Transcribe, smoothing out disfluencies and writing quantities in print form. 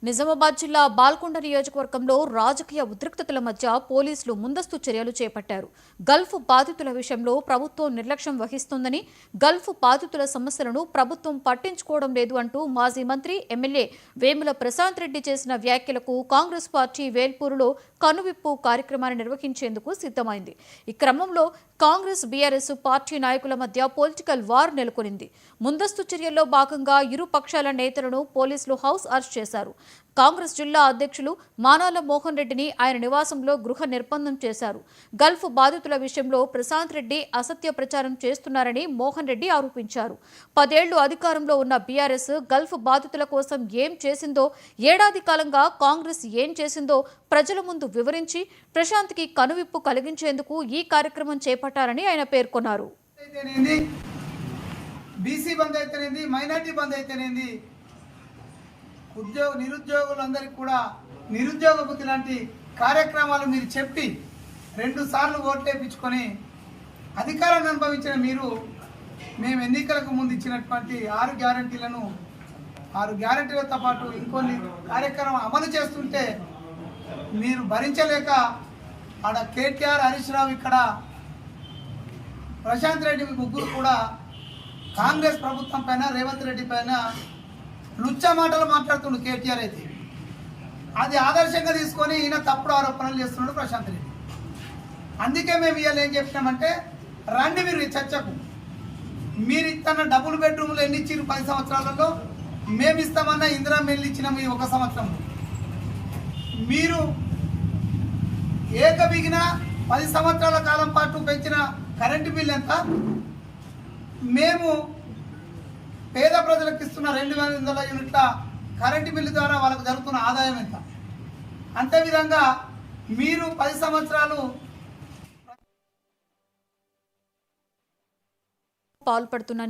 నిజామాబాద్ జిల్లా బాల్కొండ నియోజకవర్గంలో రాజకీయ ఉద్రిక్తతల మధ్య పోలీసులు ముందస్తు చర్యలు చేపట్టారు. గల్ఫ్ బాధితుల విషయంలో ప్రభుత్వం నిర్లక్ష్యం వహిస్తోందని, గల్ఫ్ బాధితుల సమస్యలను ప్రభుత్వం పట్టించుకోవడం లేదు అంటూ మాజీ మంత్రి ఎమ్మెల్యే వేముల ప్రశాంత్ రెడ్డి చేసిన వ్యాఖ్యలకు కాంగ్రెస్ పార్టీ వేల్పూరులో కనువిప్పు కార్యక్రమాన్ని నిర్వహించేందుకు సిద్ధమైంది. ఈ క్రమంలో కాంగ్రెస్ బీఆర్ఎస్ పార్టీ నాయకుల మధ్య పొలిటికల్ వార్ నెలకొనింది. ముందస్తు చర్యల్లో భాగంగా ఇరు పక్షాల నేతలను పోలీసులు హౌస్ అరెస్ట్ చేశారు. కాంగ్రెస్ జిల్లా అధ్యక్షులు మానాల మోహన్ రెడ్డిని ఆయన నివాసంలో గృహ నిర్బంధం చేశారు. గల్ఫ్ బాధితుల విషయంలో ప్రశాంత్ రెడ్డి అసత్య ప్రచారం చేస్తున్నారని మోహన్ రెడ్డి ఆరోపించారు. 10 ఏళ్లు అధికారంలో ఉన్న బీఆర్ఎస్ గల్ఫ్ బాధితుల కోసం ఏం చేసిందో, ఏడాది కాలంగా కాంగ్రెస్ ఏం చేసిందో ప్రజల ముందు వివరించి ప్రశాంత్కి కనువిప్పు కలిగించేందుకు ఈ కార్యక్రమం చేపట్టారని ఆయన పేర్కొన్నారు. బీసీ బంద్ అయితేనేది, మైనార్టీ బంద్ అయితేనేది, నిరుద్యోగులందరికీ కూడా నిరుద్యోగ వృత్తి లాంటి కార్యక్రమాలు మీరు చెప్పి 2 సార్లు ఓట్లేపించుకొని అధికారాన్ని అనుభవించిన మీరు మేము ఎన్నికలకు ముందు ఇచ్చినటువంటి 6 గ్యారంటీలను 6 గ్యారంటీలతో పాటు ఇంకొన్ని కార్యక్రమం అమలు చేస్తుంటే మీరు భరించలేక ఆడ కేటీఆర్, హరీష్ రావు, ఇక్కడ ప్రశాంత్ రెడ్డి ముగ్గురు కూడా కాంగ్రెస్ ప్రభుత్వం పైన, రేవంత్ రెడ్డి పైన లుచ్చా మాటలు మాట్లాడుతుండు కేటీఆర్. అయితే అది ఆదర్శంగా తీసుకొని ఈయన తప్పుడు ఆరోపణలు చేస్తున్నాడు ప్రశాంత్ రెడ్డి. అందుకే మేము ఇవాళ ఏం చెప్పినామంటే, రండి మీరు చర్చకు. మీరు ఇస్తున్న డబుల్ బెడ్రూమ్లు ఎన్ని ఇచ్చారు 10 సంవత్సరాలలో? మేము ఇస్తామన్నా ఇందిరా మిల్లు ఇచ్చినాము ఈ 1 సంవత్సరంలో. మీరు ఏకబిగిన 10 సంవత్సరాల కాలం పాటు పెంచిన కరెంటు బిల్ ఎంత? మేము పేద ప్రజలకు ఇస్తున్న 2,200 యూనిట్ల కరెంటు బిల్లు ద్వారా వాళ్ళకు జరుగుతున్న ఆదాయం ఎంత? అంతేవిధంగా మీరు 10 సంవత్సరాలు పాల్పడుతున్న